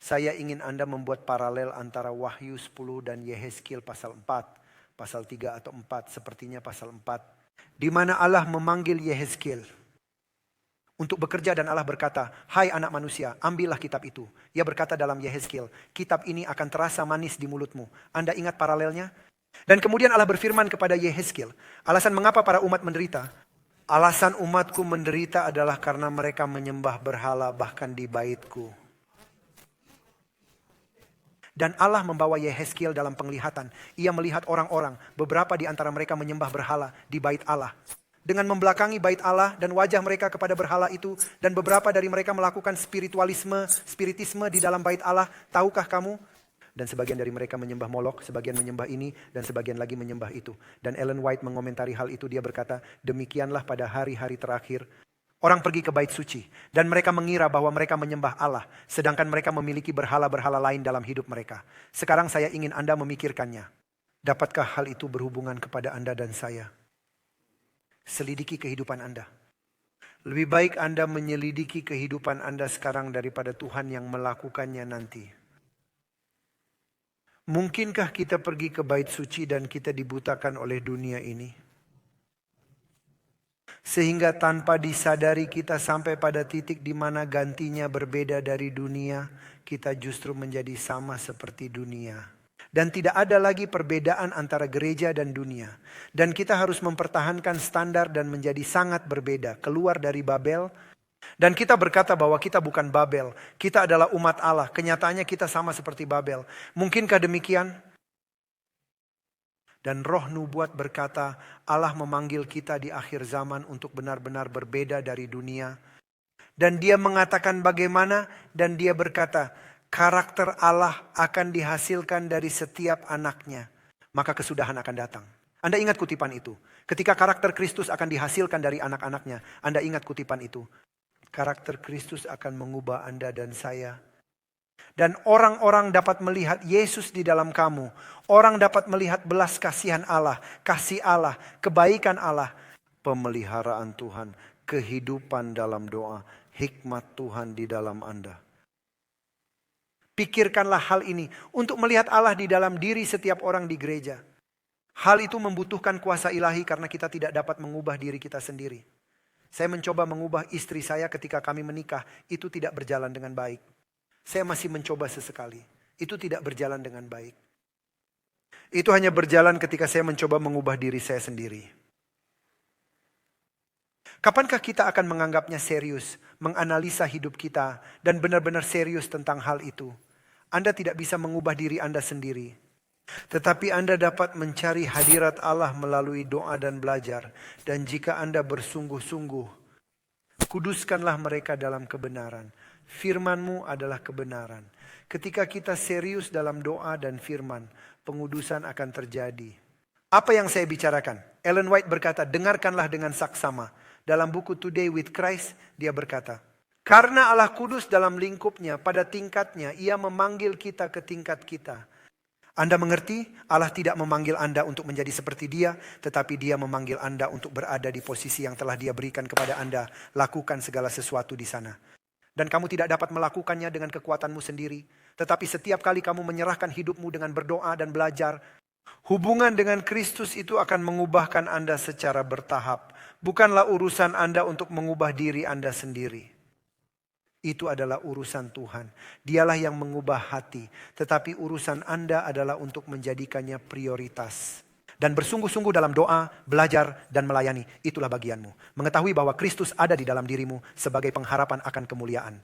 Saya ingin Anda membuat paralel antara Wahyu 10 dan Yehezkiel pasal 4. Pasal 3 atau 4, sepertinya pasal 4. Di mana Allah memanggil Yehezkiel untuk bekerja dan Allah berkata, "Hai anak manusia, ambillah kitab itu." Ia berkata dalam Yehezkiel, "Kitab ini akan terasa manis di mulutmu." Anda ingat paralelnya? Dan kemudian Allah berfirman kepada Yehezkiel, alasan mengapa para umat menderita? Alasan umatku menderita adalah karena mereka menyembah berhala bahkan di baitku. Dan Allah membawa Yehezkiel dalam penglihatan. Ia melihat orang-orang, beberapa di antara mereka menyembah berhala di bait Allah. Dengan membelakangi bait Allah dan wajah mereka kepada berhala itu. Dan beberapa dari mereka melakukan spiritisme di dalam bait Allah. Tahukah kamu? Dan sebagian dari mereka menyembah Molok, sebagian menyembah ini, dan sebagian lagi menyembah itu. Dan Ellen White mengomentari hal itu, dia berkata, demikianlah pada hari-hari terakhir. Orang pergi ke bait suci dan mereka mengira bahwa mereka menyembah Allah. Sedangkan mereka memiliki berhala-berhala lain dalam hidup mereka. Sekarang saya ingin Anda memikirkannya. Dapatkah hal itu berhubungan kepada Anda dan saya? Selidiki kehidupan Anda. Lebih baik Anda menyelidiki kehidupan Anda sekarang daripada Tuhan yang melakukannya nanti. Mungkinkah kita pergi ke bait suci dan kita dibutakan oleh dunia ini? Sehingga tanpa disadari kita sampai pada titik di mana gantinya berbeda dari dunia, kita justru menjadi sama seperti dunia. Dan tidak ada lagi perbedaan antara gereja dan dunia. Dan kita harus mempertahankan standar dan menjadi sangat berbeda, keluar dari Babel. Dan kita berkata bahwa kita bukan Babel, kita adalah umat Allah. Kenyataannya kita sama seperti Babel. Mungkinkah demikian? Dan roh nubuat berkata, Allah memanggil kita di akhir zaman untuk benar-benar berbeda dari dunia. Dan dia mengatakan bagaimana? Dan dia berkata, karakter Allah akan dihasilkan dari setiap anaknya. Maka kesudahan akan datang. Anda ingat kutipan itu. Ketika karakter Kristus akan dihasilkan dari anak-anaknya. Anda ingat kutipan itu. Karakter Kristus akan mengubah Anda dan saya. Dan orang-orang dapat melihat Yesus di dalam kamu. Orang dapat melihat belas kasihan Allah, kasih Allah, kebaikan Allah, pemeliharaan Tuhan, kehidupan dalam doa, hikmat Tuhan di dalam Anda. Pikirkanlah hal ini untuk melihat Allah di dalam diri setiap orang di gereja. Hal itu membutuhkan kuasa ilahi karena kita tidak dapat mengubah diri kita sendiri. Saya mencoba mengubah istri saya ketika kami menikah, itu tidak berjalan dengan baik. Saya masih mencoba sesekali. Itu tidak berjalan dengan baik. Itu hanya berjalan ketika saya mencoba mengubah diri saya sendiri. Kapankah kita akan menganggapnya serius, menganalisa hidup kita, dan benar-benar serius tentang hal itu? Anda tidak bisa mengubah diri Anda sendiri. Tetapi Anda dapat mencari hadirat Allah melalui doa dan belajar. Dan jika Anda bersungguh-sungguh, kuduskanlah mereka dalam kebenaran. Firman-Mu adalah kebenaran. Ketika kita serius dalam doa dan firman, pengudusan akan terjadi. Apa yang saya bicarakan? Ellen White berkata, dengarkanlah dengan saksama. Dalam buku Today with Christ, dia berkata, karena Allah kudus dalam lingkupnya, pada tingkatnya, ia memanggil kita ke tingkat kita. Anda mengerti? Allah tidak memanggil Anda untuk menjadi seperti dia, tetapi dia memanggil Anda untuk berada di posisi yang telah dia berikan kepada Anda. Lakukan segala sesuatu di sana. Dan kamu tidak dapat melakukannya dengan kekuatanmu sendiri. Tetapi setiap kali kamu menyerahkan hidupmu dengan berdoa dan belajar, hubungan dengan Kristus itu akan mengubahkan Anda secara bertahap. Bukanlah urusan Anda untuk mengubah diri Anda sendiri. Itu adalah urusan Tuhan. Dialah yang mengubah hati. Tetapi urusan Anda adalah untuk menjadikannya prioritas. Dan bersungguh-sungguh dalam doa, belajar, dan melayani. Itulah bagianmu. Mengetahui bahwa Kristus ada di dalam dirimu sebagai pengharapan akan kemuliaan.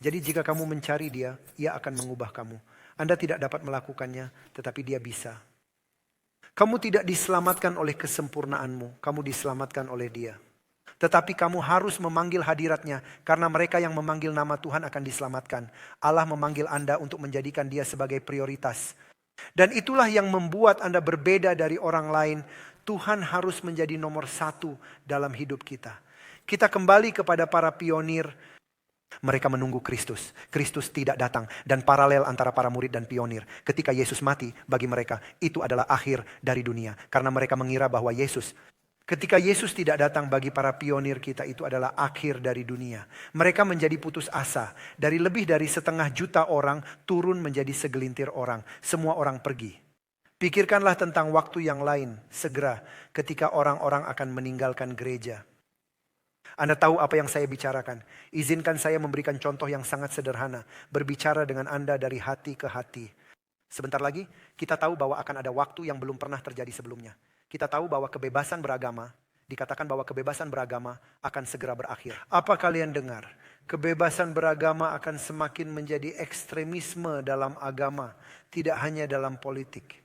Jadi jika kamu mencari dia, ia akan mengubah kamu. Anda tidak dapat melakukannya, tetapi dia bisa. Kamu tidak diselamatkan oleh kesempurnaanmu. Kamu diselamatkan oleh dia. Tetapi kamu harus memanggil hadiratnya. Karena mereka yang memanggil nama Tuhan akan diselamatkan. Allah memanggil Anda untuk menjadikan dia sebagai prioritas. Dan itulah yang membuat Anda berbeda dari orang lain. Tuhan harus menjadi nomor satu dalam hidup kita. Kita kembali kepada para pionir. Mereka menunggu Kristus. Kristus tidak datang. Dan paralel antara para murid dan pionir. Ketika Yesus mati, bagi mereka itu adalah akhir dari dunia. Karena mereka mengira bahwa Yesus Ketika Yesus tidak datang, bagi para pionir kita itu adalah akhir dari dunia. Mereka menjadi putus asa. Dari lebih dari 500.000 orang turun menjadi segelintir orang. Semua orang pergi. Pikirkanlah tentang waktu yang lain segera ketika orang-orang akan meninggalkan gereja. Anda tahu apa yang saya bicarakan. Izinkan saya memberikan contoh yang sangat sederhana. Berbicara dengan Anda dari hati ke hati. Sebentar lagi kita tahu bahwa akan ada waktu yang belum pernah terjadi sebelumnya. Kita tahu bahwa kebebasan beragama, dikatakan bahwa kebebasan beragama akan segera berakhir. Apa kalian dengar? Kebebasan beragama akan semakin menjadi ekstremisme dalam agama, tidak hanya dalam politik.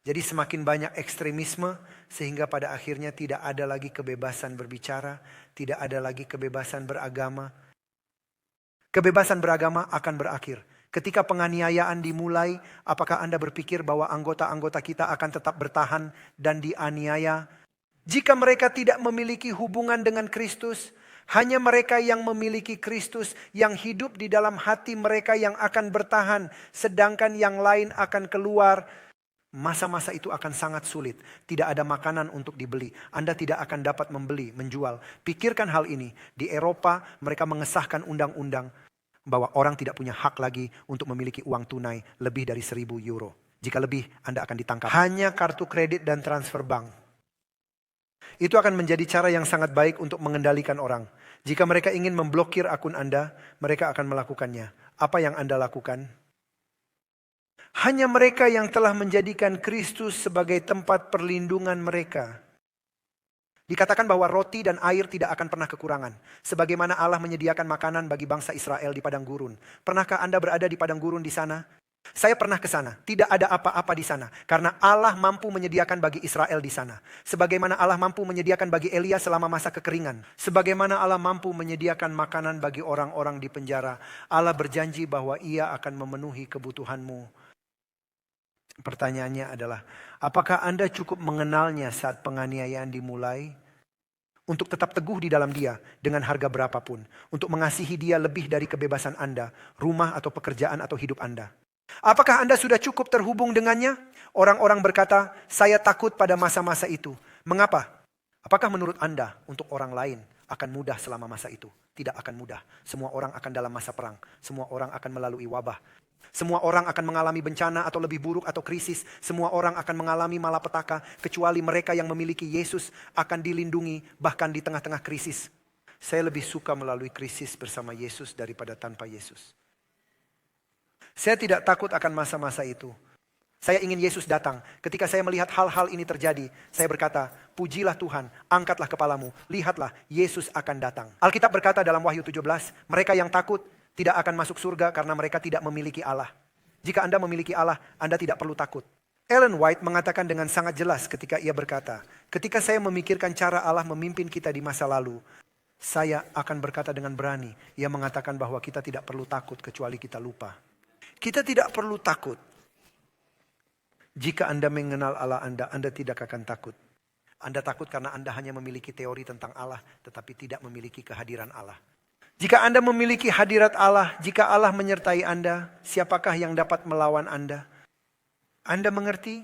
Jadi semakin banyak ekstremisme sehingga pada akhirnya tidak ada lagi kebebasan berbicara, tidak ada lagi kebebasan beragama. Kebebasan beragama akan berakhir. Ketika penganiayaan dimulai, apakah Anda berpikir bahwa anggota-anggota kita akan tetap bertahan dan dianiaya? Jika mereka tidak memiliki hubungan dengan Kristus, hanya mereka yang memiliki Kristus, yang hidup di dalam hati mereka yang akan bertahan, sedangkan yang lain akan keluar. Masa-masa itu akan sangat sulit. Tidak ada makanan untuk dibeli. Anda tidak akan dapat membeli, menjual. Pikirkan hal ini. Di Eropa mereka mengesahkan undang-undang bahwa orang tidak punya hak lagi untuk memiliki uang tunai lebih dari 1.000 euro. Jika lebih, Anda akan ditangkap. Hanya kartu kredit dan transfer bank. Itu akan menjadi cara yang sangat baik untuk mengendalikan orang. Jika mereka ingin memblokir akun Anda, mereka akan melakukannya. Apa yang Anda lakukan? Hanya mereka yang telah menjadikan Kristus sebagai tempat perlindungan mereka. Dikatakan bahwa roti dan air tidak akan pernah kekurangan. Sebagaimana Allah menyediakan makanan bagi bangsa Israel di padang gurun. Pernahkah Anda berada di padang gurun di sana? Saya pernah ke sana. Tidak ada apa-apa di sana. Karena Allah mampu menyediakan bagi Israel di sana. Sebagaimana Allah mampu menyediakan bagi Elia selama masa kekeringan. Sebagaimana Allah mampu menyediakan makanan bagi orang-orang di penjara. Allah berjanji bahwa Ia akan memenuhi kebutuhanmu. Pertanyaannya adalah, apakah Anda cukup mengenalnya saat penganiayaan dimulai? Untuk tetap teguh di dalam Dia dengan harga berapapun. Untuk mengasihi Dia lebih dari kebebasan Anda, rumah atau pekerjaan atau hidup Anda. Apakah Anda sudah cukup terhubung dengannya? Orang-orang berkata, saya takut pada masa-masa itu. Mengapa? Apakah menurut Anda untuk orang lain akan mudah selama masa itu? Tidak akan mudah. Semua orang akan dalam masa perang. Semua orang akan melalui wabah. Semua orang akan mengalami bencana atau lebih buruk atau krisis. Semua orang akan mengalami malapetaka. Kecuali mereka yang memiliki Yesus akan dilindungi bahkan di tengah-tengah krisis. Saya lebih suka melalui krisis bersama Yesus daripada tanpa Yesus. Saya tidak takut akan masa-masa itu. Saya ingin Yesus datang. Ketika saya melihat hal-hal ini terjadi, saya berkata, pujilah Tuhan, angkatlah kepalamu, lihatlah Yesus akan datang. Alkitab berkata dalam Wahyu 17, mereka yang takut tidak akan masuk surga karena mereka tidak memiliki Allah. Jika Anda memiliki Allah, Anda tidak perlu takut. Ellen White mengatakan dengan sangat jelas ketika ia berkata, ketika saya memikirkan cara Allah memimpin kita di masa lalu, saya akan berkata dengan berani. Ia mengatakan bahwa kita tidak perlu takut kecuali kita lupa. Kita tidak perlu takut. Jika Anda mengenal Allah Anda tidak akan takut. Anda takut karena Anda hanya memiliki teori tentang Allah, tetapi tidak memiliki kehadiran Allah. Jika Anda memiliki hadirat Allah, jika Allah menyertai Anda, siapakah yang dapat melawan Anda? Anda mengerti?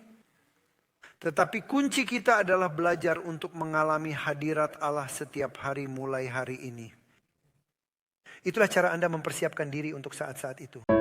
Tetapi kunci kita adalah belajar untuk mengalami hadirat Allah setiap hari mulai hari ini. Itulah cara Anda mempersiapkan diri untuk saat-saat itu.